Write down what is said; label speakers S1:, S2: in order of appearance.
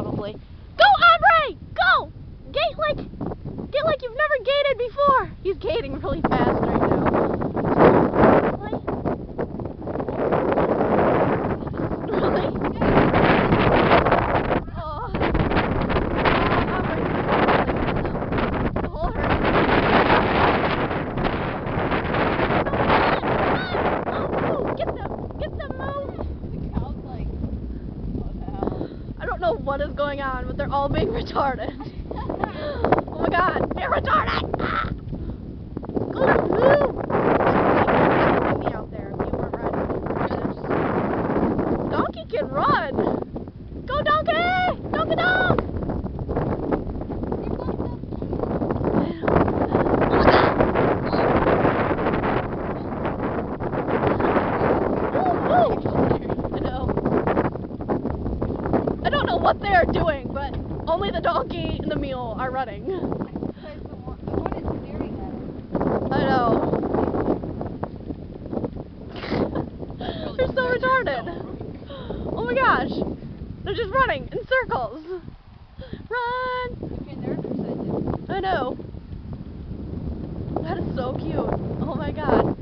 S1: probably. Go, Aubrey! Go! Gate like you've never gated before. He's gating really fast right now. Really? Oh. Aubrey. Hold her. Get them, move! I don't know what is going on, but they're all being retarded. Oh my god, they're retarded! Ah! Go to move! Take me out there if you weren't riding. Donkey can run! Go, Donkey! Donkey dog! I don't know what they're doing, but only the donkey and the mule are running. I know. They're so retarded. Oh my gosh. They're just running in circles. Run! I know. That is so cute. Oh my god.